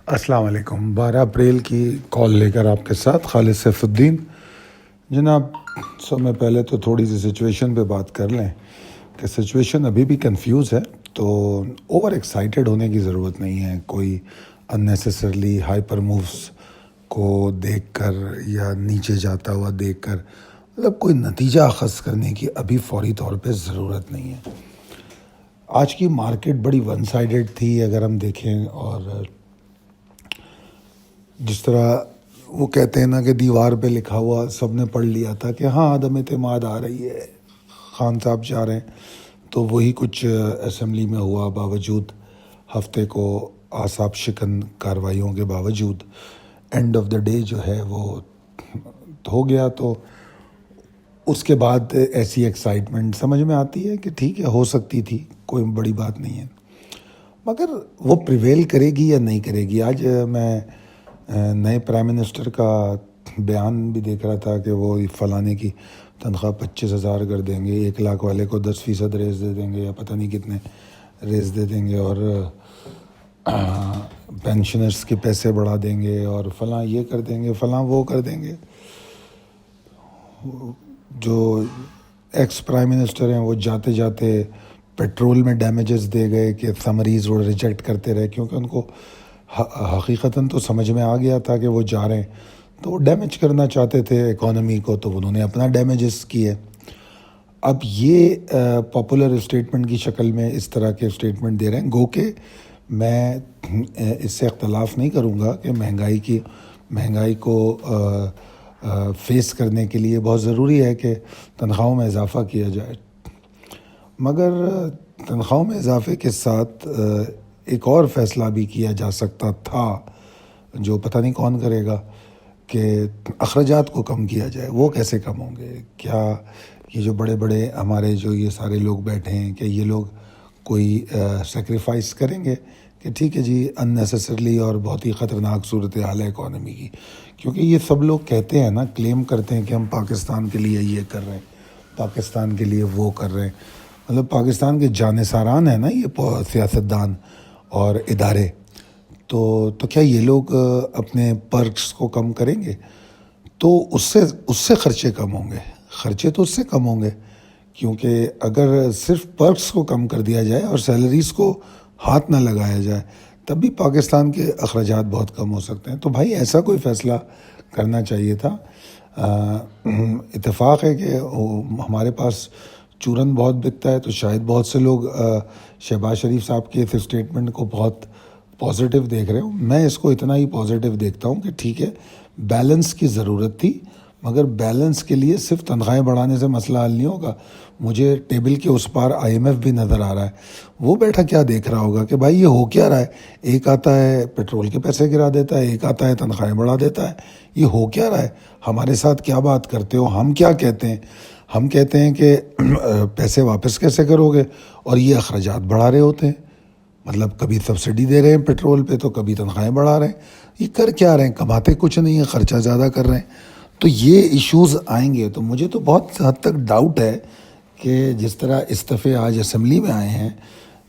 السلام علیکم. 12 اپریل کی کال لے کر آپ کے ساتھ خالد سیف الدین. جناب, سب میں پہلے تو تھوڑی سی سچویشن پہ بات کر لیں کہ سچویشن ابھی بھی کنفیوز ہے, تو اوور ایکسائٹیڈ ہونے کی ضرورت نہیں ہے. کوئی اننیسیسرلی ہائپر مووز کو دیکھ کر یا نیچے جاتا ہوا دیکھ کر مطلب کوئی نتیجہ اخذ کرنے کی ابھی فوری طور پہ ضرورت نہیں ہے. آج کی مارکیٹ بڑی ون سائیڈڈ تھی اگر ہم دیکھیں, اور جس طرح وہ کہتے ہیں نا کہ دیوار پہ لکھا ہوا سب نے پڑھ لیا تھا کہ ہاں عدم اعتماد آ رہی ہے, خان صاحب چاہ رہے ہیں, تو وہی کچھ اسمبلی میں ہوا. باوجود ہفتے کو اعصاب شکن کارروائیوں کے باوجود اینڈ آف دا ڈے جو ہے وہ ہو گیا. تو اس کے بعد ایسی ایکسائٹمنٹ سمجھ میں آتی ہے کہ ٹھیک ہے, ہو سکتی تھی, کوئی بڑی بات نہیں ہے, مگر وہ پریویل کرے گی یا نہیں کرے گی. آج میں نئے پرائم منسٹر کا بیان بھی دیکھ رہا تھا کہ وہ فلانے کی تنخواہ 25,000 کر دیں گے, 1 لاکھ والے کو 10% ریز دے دیں گے یا پتہ نہیں کتنے ریز دے دیں گے, اور پینشنرز کے پیسے بڑھا دیں گے, اور فلاں یہ کر دیں گے, فلاں وہ کر دیں گے. جو ایکس پرائم منسٹر ہیں وہ جاتے جاتے پیٹرول میں ڈیمیجز دے گئے کہ سمریز وہ ریجیکٹ کرتے رہے, کیونکہ ان کو حقیقتاً تو سمجھ میں آ گیا تھا کہ وہ جا رہے ہیں, تو وہ ڈیمیج کرنا چاہتے تھے اکانومی کو, تو انہوں نے اپنا ڈیمیجز کیے. اب یہ پاپولر اسٹیٹمنٹ کی شکل میں اس طرح کے اسٹیٹمنٹ دے رہے ہیں, گو کہ میں اس سے اختلاف نہیں کروں گا کہ مہنگائی کو فیس کرنے کے لیے بہت ضروری ہے کہ تنخواہوں میں اضافہ کیا جائے, مگر تنخواہوں میں اضافے کے ساتھ ایک اور فیصلہ بھی کیا جا سکتا تھا جو پتہ نہیں کون کرے گا, کہ اخراجات کو کم کیا جائے. وہ کیسے کم ہوں گے؟ کیا یہ جو بڑے بڑے ہمارے جو یہ سارے لوگ بیٹھے ہیں, کہ یہ لوگ کوئی سیکریفائس کریں گے کہ ٹھیک ہے جی اننیسیسرلی اور بہت ہی خطرناک صورتحال ہے اکانومی کی, کیونکہ یہ سب لوگ کہتے ہیں نا, کلیم کرتے ہیں کہ ہم پاکستان کے لیے یہ کر رہے ہیں, پاکستان کے لیے وہ کر رہے ہیں. مطلب پاکستان کے جانثاران ہیں نا یہ سیاستدان اور ادارے, تو کیا یہ لوگ اپنے پرکس کو کم کریں گے؟ تو اس سے خرچے کم ہوں گے, خرچے تو اس سے کم ہوں گے, کیونکہ اگر صرف پرکس کو کم کر دیا جائے اور سیلریز کو ہاتھ نہ لگایا جائے تب بھی پاکستان کے اخراجات بہت کم ہو سکتے ہیں. تو بھائی ایسا کوئی فیصلہ کرنا چاہیے تھا. اتفاق ہے کہ ہمارے پاس چورن بہت بکتا ہے, تو شاید بہت سے لوگ شہباز شریف صاحب کے اس اسٹیٹمنٹ کو بہت پازیٹیو دیکھ رہے ہوں. میں اس کو اتنا ہی پازیٹیو دیکھتا ہوں کہ ٹھیک ہے, بیلنس کی ضرورت تھی, مگر بیلنس کے لیے صرف تنخواہیں بڑھانے سے مسئلہ حل نہیں ہوگا. مجھے ٹیبل کے اس پار IMF بھی نظر آ رہا ہے, وہ بیٹھا کیا دیکھ رہا ہوگا کہ بھائی یہ ہو کیا رہا ہے. ایک آتا ہے پیٹرول کے پیسے گرا دیتا ہے, ایک آتا ہے تنخواہیں بڑھا دیتا ہے, یہ ہو کیا رہا ہے. ہمارے ساتھ کیا بات کرتے ہو؟ ہم کیا کہتے ہیں؟ ہم کہتے ہیں کہ پیسے واپس کیسے کرو گے, اور یہ اخراجات بڑھا رہے ہوتے ہیں. مطلب کبھی سبسڈی دے رہے ہیں پیٹرول پہ, تو کبھی تنخواہیں بڑھا رہے ہیں. یہ کر کیا رہے ہیں؟ کماتے کچھ نہیں ہیں, خرچہ زیادہ کر رہے ہیں. تو یہ ایشوز آئیں گے. تو مجھے تو بہت حد تک ڈاؤٹ ہے کہ جس طرح استعفے آج اسمبلی میں آئے ہیں,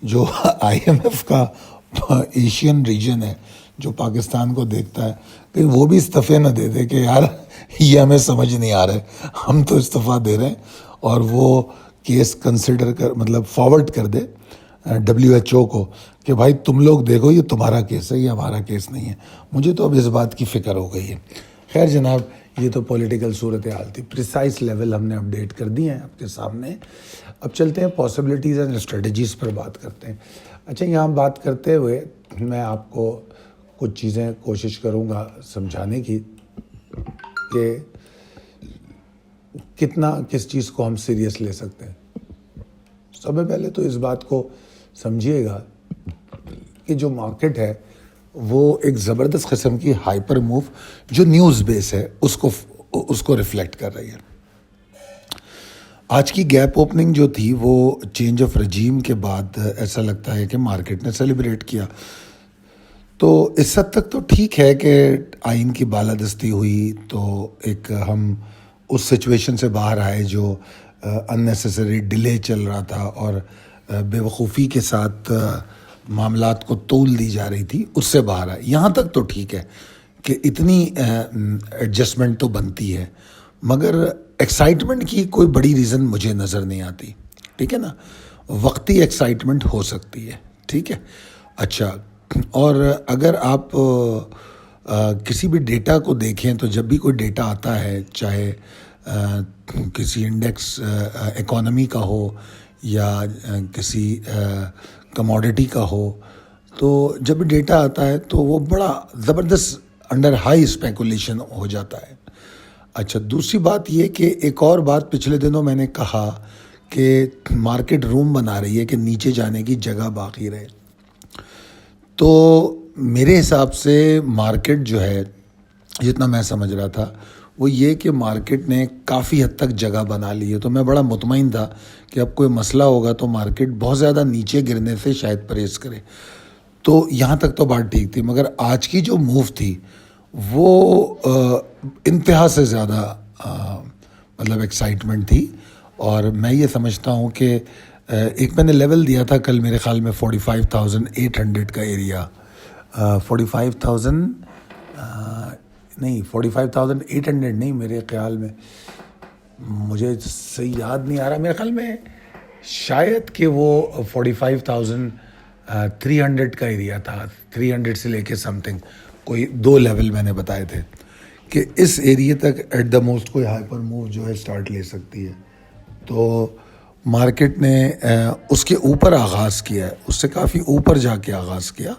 جو IMF کا ایشین ریجن ہے جو پاکستان کو دیکھتا ہے, کہ وہ بھی استعفے نہ دے دے کہ یار یہ ہمیں سمجھ نہیں آ رہا ہے, ہم تو استعفیٰ دے رہے ہیں, اور وہ کیس کنسیڈر کر مطلب فارورڈ کر دے WHO کو کہ بھائی تم لوگ دیکھو یہ تمہارا کیس ہے, یہ ہمارا کیس نہیں ہے. مجھے تو اب اس بات کی فکر ہو گئی ہے. خیر جناب, یہ تو پولیٹیکل صورتحال تھی, پریسائز لیول ہم نے اپڈیٹ کر دی ہیں آپ کے سامنے. اب چلتے ہیں پاسبلٹیز اینڈ اسٹریٹجیز پر بات کرتے ہیں. اچھا, یہاں بات کرتے ہوئے میں آپ کو کچھ چیزیں کوشش کروں گا سمجھانے کی کہ کتنا کس چیز کو ہم سیریس لے سکتے ہیں. سب سے پہلے تو اس بات کو سمجھیے گا کہ جو مارکیٹ ہے وہ ایک زبردست قسم کی ہائپر موو جو نیوز بیس ہے اس کو ریفلیکٹ کر رہی ہے. آج کی گیپ اوپننگ جو تھی وہ چینج آف رجیم کے بعد ایسا لگتا ہے کہ مارکیٹ نے سیلیبریٹ کیا. تو اس حد تک تو ٹھیک ہے کہ آئین کی بالادستی ہوئی, تو ایک ہم اس سچویشن سے باہر آئے جو اننیسیسری ڈیلے چل رہا تھا, اور بے وقوفی کے ساتھ معاملات کو تول دی جا رہی تھی اس سے باہر آئے. یہاں تک تو ٹھیک ہے کہ اتنی ایڈجسٹمنٹ تو بنتی ہے, مگر ایکسائٹمنٹ کی کوئی بڑی ریزن مجھے نظر نہیں آتی. ٹھیک ہے نا, وقتی ایکسائٹمنٹ ہو سکتی ہے. ٹھیک ہے, اچھا. اور اگر آپ کسی بھی ڈیٹا کو دیکھیں تو جب بھی کوئی ڈیٹا آتا ہے, چاہے کسی انڈیکس اکانومی کا ہو یا کسی کموڈٹی کا ہو, تو جب بھی ڈیٹا آتا ہے تو وہ بڑا زبردست انڈر ہائی اسپیکولیشن ہو جاتا ہے. اچھا, دوسری بات یہ کہ ایک اور بات پچھلے دنوں میں نے کہا کہ مارکیٹ روم بنا رہی ہے کہ نیچے جانے کی جگہ باقی رہے. تو میرے حساب سے مارکیٹ جو ہے, جتنا میں سمجھ رہا تھا وہ یہ کہ مارکیٹ نے کافی حد تک جگہ بنا لی ہے. تو میں بڑا مطمئن تھا کہ اب کوئی مسئلہ ہوگا تو مارکیٹ بہت زیادہ نیچے گرنے سے شاید پرہیز کرے. تو یہاں تک تو بات ٹھیک تھی, مگر آج کی جو موو تھی وہ انتہا سے زیادہ مطلب ایکسائٹمنٹ تھی. اور میں یہ سمجھتا ہوں کہ ایک میں نے لیول دیا تھا کل میرے خیال میں 45,800 کا ایریا, 45,000 نہیں 45,800 نہیں, میرے خیال میں مجھے صحیح یاد نہیں آ رہا, میرے خیال میں شاید کہ وہ 45,300 کا ایریا تھا. 300 سے لے کے سم تھنگ کوئی 2 لیول میں نے بتائے تھے کہ اس ایریے تک ایٹ دا موسٹ کوئی ہائپر موو جو ہے سٹارٹ لے سکتی ہے. تو مارکیٹ نے اس کے اوپر آغاز کیا ہے, اس سے کافی اوپر جا کے آغاز کیا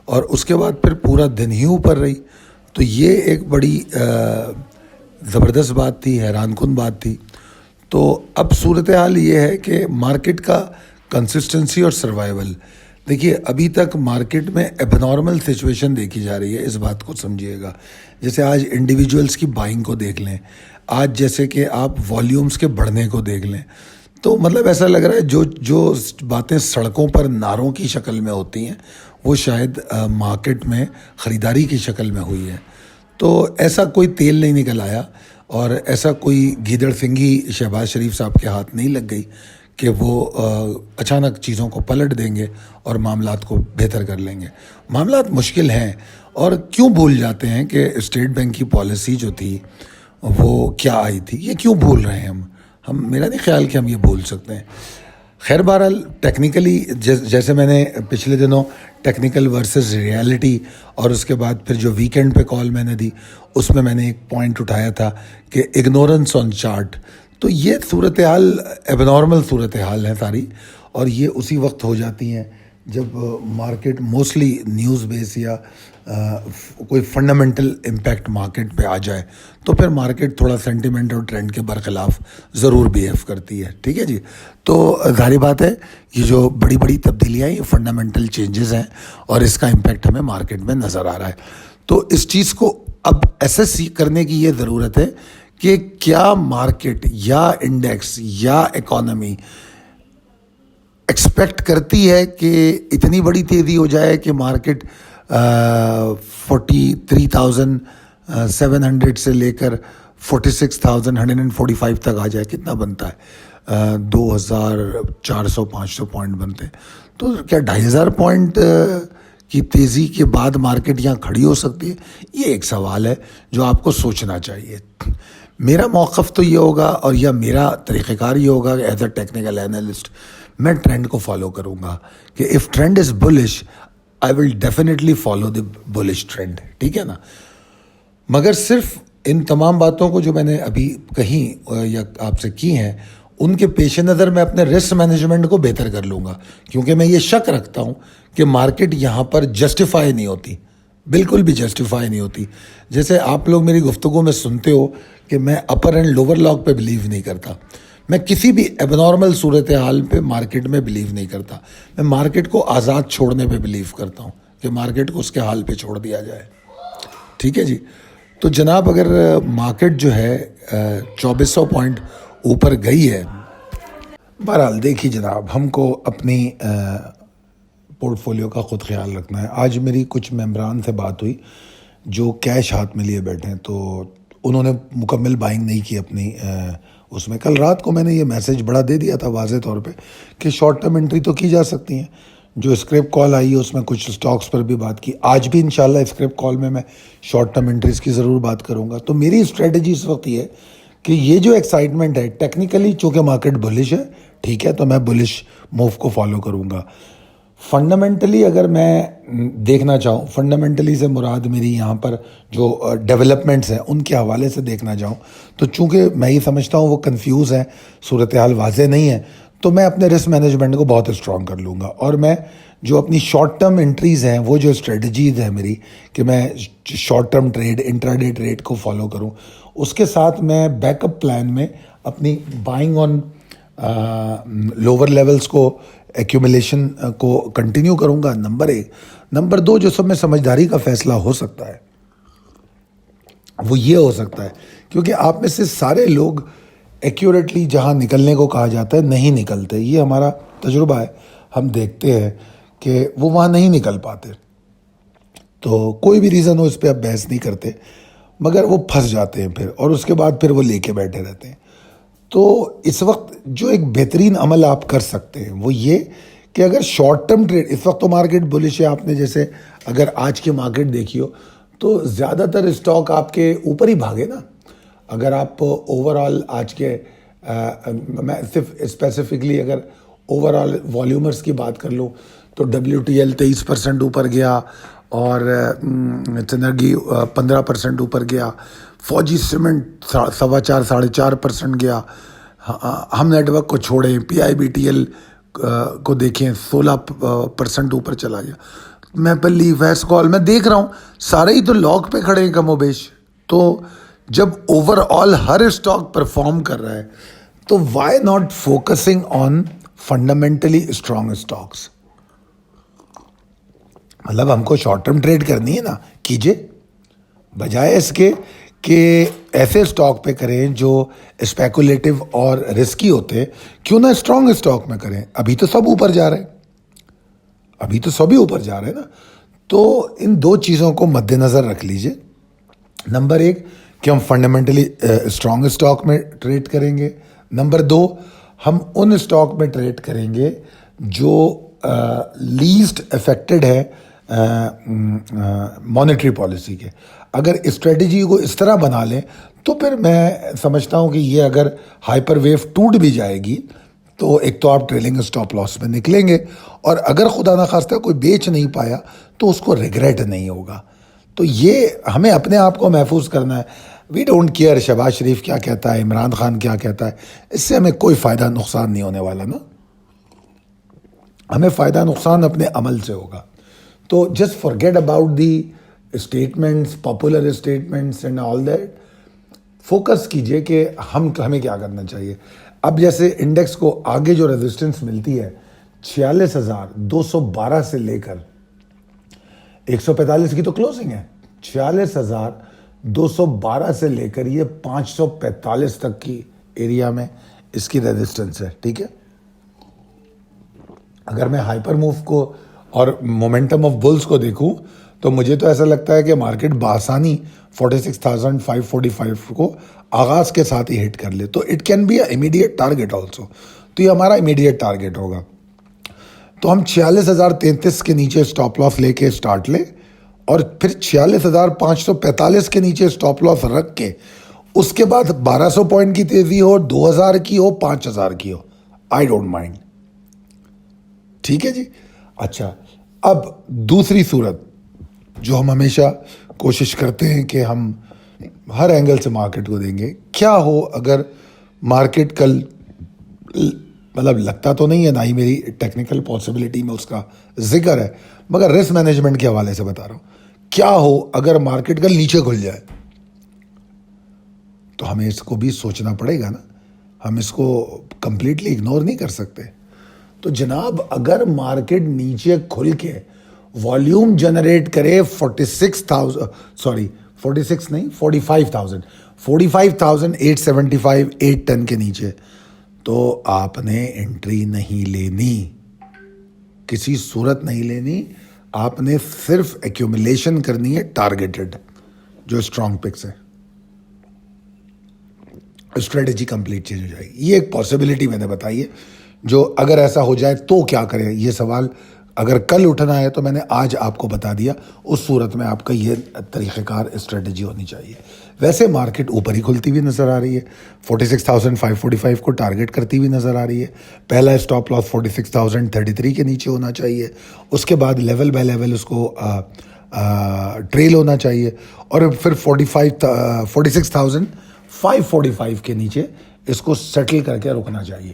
اور اس کے بعد پھر پورا دن ہی اوپر رہی. تو یہ ایک بڑی زبردست بات تھی, حیران کن بات تھی. تو اب صورتحال یہ ہے کہ مارکیٹ کا کنسسٹنسی اور سروائیول, دیکھیے ابھی تک مارکیٹ میں ایب نارمل سچویشن دیکھی جا رہی ہے. اس بات کو سمجھیے گا, جیسے آج انڈیویجولس کی بائنگ کو دیکھ لیں, آج جیسے کہ آپ والیومز کے بڑھنے کو دیکھ لیں, تو مطلب ایسا لگ رہا ہے جو باتیں سڑکوں پر نعروں کی شکل میں ہوتی ہیں وہ شاید مارکیٹ میں خریداری کی شکل میں ہوئی ہے. تو ایسا کوئی تیل نہیں نکل آیا اور ایسا کوئی گیدڑ سنگھی شہباز شریف صاحب کے ہاتھ نہیں لگ گئی کہ وہ اچانک چیزوں کو پلٹ دیں گے اور معاملات کو بہتر کر لیں گے. معاملات مشکل ہیں, اور کیوں بھول جاتے ہیں کہ اسٹیٹ بینک کی پالیسی جو تھی وہ کیا آئی تھی, یہ کیوں بھول رہے ہیں ہم میرا نہیں خیال کہ ہم یہ بھول سکتے ہیں. خیر بہرحال ٹیکنیکلی جیسے میں نے پچھلے دنوں ٹیکنیکل ورسز ریالٹی اور اس کے بعد پھر جو ویکینڈ پہ کال میں نے دی اس میں نے ایک پوائنٹ اٹھایا تھا کہ اگنورنس آن چارٹ. تو یہ صورتحال ایب نارمل صورتحال ہے ساری, اور یہ اسی وقت ہو جاتی ہیں جب مارکیٹ موسٹلی نیوز بیس یا کوئی فنڈامنٹل امپیکٹ مارکیٹ پہ آ جائے تو پھر مارکیٹ تھوڑا سینٹیمنٹ اور ٹرینڈ کے برخلاف ضرور بیہیو کرتی ہے. ٹھیک ہے جی, تو ظاہری بات ہے یہ جو بڑی بڑی تبدیلیاں یہ فنڈامنٹل چینجز ہیں اور اس کا امپیکٹ ہمیں مارکیٹ میں نظر آ رہا ہے. تو اس چیز کو اب ایسیس کرنے کی یہ ضرورت ہے کہ کیا مارکیٹ یا انڈیکس یا اکانومی ایکسپیکٹ کرتی ہے کہ اتنی بڑی تیزی ہو جائے کہ مارکیٹ 43,700 سے لے کر 46,145 تک آ جائے. کتنا بنتا ہے 2,400-500 پوائنٹ بنتے ہیں. تو کیا 2,500 پوائنٹ کی تیزی کے بعد مارکیٹ یہاں کھڑی ہو سکتی ہے؟ یہ ایک سوال ہے جو آپ کو سوچنا چاہیے. میرا موقف تو یہ ہوگا, اور یا میرا طریقہ کار یہ ہوگا ایز اے ٹیکنیکل اینالسٹ, میں ٹرینڈ کو فالو کروں گا کہ if trend is bullish I will definitely follow the bullish trend. ٹھیک ہے نا, مگر صرف ان تمام باتوں کو جو میں نے ابھی کہیں یا آپ سے کی ہیں ان کے پیش نظر میں اپنے رسک مینجمنٹ کو بہتر کر لوں گا, کیونکہ میں یہ شک رکھتا ہوں کہ مارکیٹ یہاں پر جسٹیفائی نہیں ہوتی, بالکل بھی جسٹیفائی نہیں ہوتی. جیسے آپ لوگ میری گفتگو میں سنتے ہو کہ میں اپر اینڈ لوور لاک پہ بلیو نہیں کرتا, میں کسی بھی ایب نارمل صورتحال پہ مارکیٹ میں بلیو نہیں کرتا. میں مارکیٹ کو آزاد چھوڑنے پہ بلیو کرتا ہوں کہ مارکیٹ کو اس کے حال پہ چھوڑ دیا جائے. ٹھیک ہے جی, تو جناب اگر مارکیٹ جو ہے 2,400 پوائنٹ اوپر گئی ہے, بہرحال دیکھیے جناب ہم کو اپنی پورٹ فولیو کا خود خیال رکھنا ہے. آج میری کچھ ممبران سے بات ہوئی جو کیش ہاتھ میں لیے بیٹھے ہیں, تو انہوں نے مکمل بائنگ نہیں کی اپنی اس میں. کل رات کو میں نے یہ میسج بڑا دے دیا تھا واضح طور پہ کہ شارٹ ٹرم انٹری تو کی جا سکتی ہیں, جو اسکرپٹ کال آئی ہے اس میں کچھ اسٹاکس پر بھی بات کی. آج بھی انشاءاللہ اسکرپٹ کال میں شارٹ ٹرم انٹریز کی ضرور بات کروں گا. تو میری اسٹریٹجی اس وقت یہ ہے کہ یہ جو ایکسائٹمنٹ ہے ٹیکنیکلی چونکہ مارکیٹ بلش ہے ٹھیک ہے تو میں بلش موو کو فالو کروں گا. فنڈامنٹلی اگر میں دیکھنا چاہوں, فنڈامنٹلی سے مراد میری یہاں پر جو ڈیولپمنٹس ہیں ان کے حوالے سے دیکھنا چاہوں تو چونکہ میں یہ سمجھتا ہوں وہ کنفیوز ہیں, صورتحال واضح نہیں ہے, تو میں اپنے رسک مینجمنٹ کو بہت اسٹرانگ کر لوں گا. اور میں جو اپنی شارٹ ٹرم انٹریز ہیں وہ جو اسٹریٹجیز ہیں میری کہ میں شارٹ ٹرم ٹریڈ انٹراڈے ٹریڈ کو فالو کروں, اس کے ساتھ میں بیک اپ پلان میں اپنی بائنگ آن لوور لیولز کو ایکیومولیشن کو کنٹینیو کروں گا. نمبر 1. نمبر 2, جو سب میں سمجھداری کا فیصلہ ہو سکتا ہے وہ یہ ہو سکتا ہے کیونکہ آپ میں سے سارے لوگ ایکیوریٹلی جہاں نکلنے کو کہا جاتا ہے نہیں نکلتے. یہ ہمارا تجربہ ہے, ہم دیکھتے ہیں کہ وہ وہاں نہیں نکل پاتے. تو کوئی بھی ریزن ہو اس پہ آپ بحث نہیں کرتے, مگر وہ پھنس جاتے ہیں پھر, اور اس کے بعد پھر وہ لے کے بیٹھے رہتے ہیں. تو اس وقت جو ایک بہترین عمل آپ کر سکتے ہیں وہ یہ کہ اگر شارٹ ٹرم ٹریڈ, اس وقت تو مارکیٹ بلش ہے, آپ نے جیسے اگر آج کی مارکیٹ دیکھی ہو تو زیادہ تر اسٹاک آپ کے اوپر ہی بھاگے نا. اگر آپ اوور آل آج کے میں صرف اسپیسیفکلی اگر اوور آل والیومرز کی بات کر لوں تو WTL 23% اوپر گیا, اور چنرگی 15% اوپر گیا, فوجی سیمنٹ 4.25-4.5% گیا. ہم نیٹ ورک کو چھوڑیں, PIBTL کو دیکھیں 16% اوپر چلا گیا. میپل لیف, ویسکال, میں دیکھ رہا ہوں سارے ہی تو لاک پہ کھڑے ہیں کم و بیش. تو جب اوور آل ہر اسٹاک پرفارم کر رہا ہے تو why not focusing on fundamentally strong stocks. مطلب ہم کو شارٹ ٹرم ٹریڈ کرنی ہے نا, کیجئے, بجائے اس کے کہ ایسے اسٹاک پہ کریں جو اسپیکولیٹو اور رسکی ہوتے ہیں. کیوں نہ اسٹرانگ اسٹاک میں کریں. ابھی تو سب اوپر جا رہے ہیں, ابھی تو سبھی اوپر جا رہے ہیں نا. تو ان 2 چیزوں کو مد نظر رکھ لیجئے. نمبر 1 کہ ہم فنڈامنٹلی اسٹرانگ اسٹاک میں ٹریڈ کریں گے. نمبر 2 ہم ان اسٹاک میں ٹریڈ کریں گے جو لیسٹ افیکٹڈ ہے مانیٹری پالیسی کے. اگر اسٹریٹجی کو اس طرح بنا لیں تو پھر میں سمجھتا ہوں کہ یہ اگر ہائپر ویو ٹوٹ بھی جائے گی تو ایک تو آپ ٹریلنگ اسٹاپ لاس میں نکلیں گے, اور اگر خدا نخواستہ کوئی بیچ نہیں پایا تو اس کو ریگریٹ نہیں ہوگا. تو یہ ہمیں اپنے آپ کو محفوظ کرنا ہے. وی ڈونٹ کیئر شہباز شریف کیا کہتا ہے, عمران خان کیا کہتا ہے, اس سے ہمیں کوئی فائدہ نقصان نہیں ہونے والا نا. ہمیں فائدہ نقصان اپنے عمل سے ہوگا. تو just forget about the statements, popular statements and all that. Focus کیجئے کہ ہمیں کیا کرنا چاہیے. اب جیسے انڈیکس کو آگے جو ریزسٹنس ملتی ہے 46,212 سے لے کر 145 کی تو کلوزنگ ہے, 46,212 سے لے کر یہ 545 تک کی ایریا میں اس کی ریزسٹنس ہے. ٹھیک ہے, اگر میں ہائپر موو کو اور مومنٹم آف بلز کو دیکھوں تو مجھے تو ایسا لگتا ہے کہ مارکیٹ بآسانی 46,545 کو آغاز کے ساتھ ہی ہٹ کر لے. تو it can be a immediate target also. تو یہ ہمارا امیڈیٹ ٹارگیٹ ہوگا. تو ہم 46,033 کے نیچے اسٹاپ لاس لے کے اسٹارٹ لیں, اور پھر 46,545 کے نیچے اسٹاپ لاس رکھ کے اس کے بعد 1,200 پوائنٹ کی تیزی ہو, 2,000 کی ہو, 5,000 کی ہو, آئی ڈونٹ مائنڈ. ٹھیک ہے جی. اچھا, اب دوسری صورت جو ہم ہمیشہ کوشش کرتے ہیں کہ ہم ہر اینگل سے مارکیٹ کو دیں گے, کیا ہو اگر مارکیٹ کل, مطلب لگتا تو نہیں ہے, نہ ہی میری ٹیکنیکل پاسبلٹی میں اس کا ذکر ہے, مگر رسک مینجمنٹ کے حوالے سے بتا رہا ہوں, کیا ہو اگر مارکیٹ کل نیچے کھل جائے. تو ہمیں اس کو بھی سوچنا پڑے گا نا, ہم اس کو کمپلیٹلی اگنور نہیں کر سکتے. تو جناب اگر مارکیٹ نیچے کھل کے والیوم جنریٹ کرے 45,875 810 کے نیچے, تو آپ نے انٹری نہیں لینی, کسی صورت نہیں لینی. آپ نے صرف ایکیومولیشن کرنی ہے ٹارگیٹڈ, جو اسٹرانگ پکس ہے. اسٹریٹجی کمپلیٹ چینج ہو جائے گی. یہ ایک پاسبلٹی میں نے بتائی ہے, جو اگر ایسا ہو جائے تو کیا کریں, یہ سوال اگر کل اٹھنا ہے تو میں نے آج آپ کو بتا دیا، اس صورت میں آپ کا یہ طریقہ کار اسٹریٹجی ہونی چاہیے۔ ویسے مارکیٹ اوپر ہی کھلتی ہوئی نظر آ رہی ہے، 46,545 کو ٹارگٹ کرتی ہوئی نظر آ رہی ہے۔ پہلا اسٹاپ لاس 46,033 کے نیچے ہونا چاہیے، اس کے بعد لیول بائی لیول اس کو ٹریل ہونا چاہیے، اور پھر 46,545 کے نیچے اس کو سیٹل کر کے رکنا چاہیے،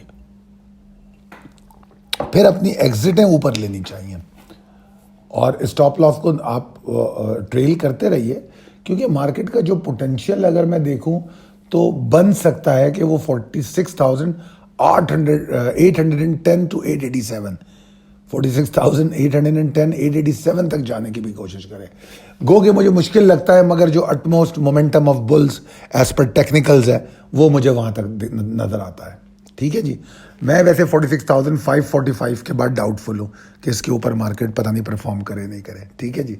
پھر اپنی ایگزٹیں اوپر لینی چاہیے، اور اسٹاپ لاس کو آپ ٹریل کرتے رہیے، کیونکہ مارکیٹ کا جو پوٹینشیل اگر میں دیکھوں تو بن سکتا ہے کہ وہ 46,810 ٹو 887 46,810 887 تک جانے کی بھی کوشش کرے۔ گو کہ مجھے مشکل لگتا ہے، مگر جو utmost momentum of bills as per technicals ہے وہ مجھے وہاں تک نظر آتا ہے۔ ٹھیک ہے جی، میں ویسے 46,545 کے بعد ڈاؤٹ فل ہوں کہ اس کے اوپر مارکیٹ پتہ نہیں پرفارم کرے نہیں کرے۔ ٹھیک ہے جی،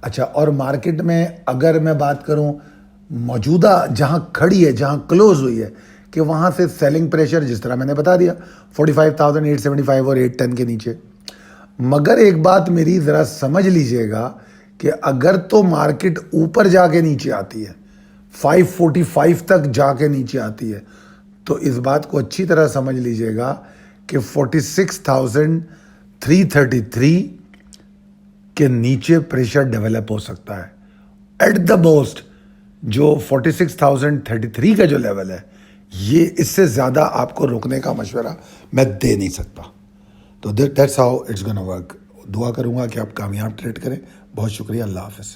اچھا، اور مارکیٹ میں اگر میں بات کروں موجودہ جہاں کھڑی ہے، جہاں کلوز ہوئی ہے، کہ وہاں سے سیلنگ پریشر جس طرح میں نے بتا دیا 45,875 اور 810 کے نیچے۔ مگر ایک بات میری ذرا سمجھ لیجئے گا کہ اگر تو مارکیٹ اوپر جا کے نیچے آتی ہے، 545 تک جا کے نیچے آتی ہے، تو اس بات کو اچھی طرح سمجھ لیجئے گا کہ 46,333 کے نیچے پریشر ڈیولپ ہو سکتا ہے۔ ایٹ دا موسٹ جو 46,033 کا جو لیول ہے، یہ اس سے زیادہ آپ کو رکنے کا مشورہ میں دے نہیں سکتا۔ تو that's how it's gonna work. دعا کروں گا کہ آپ کامیاب ٹریڈ کریں۔ بہت شکریہ، اللہ حافظ۔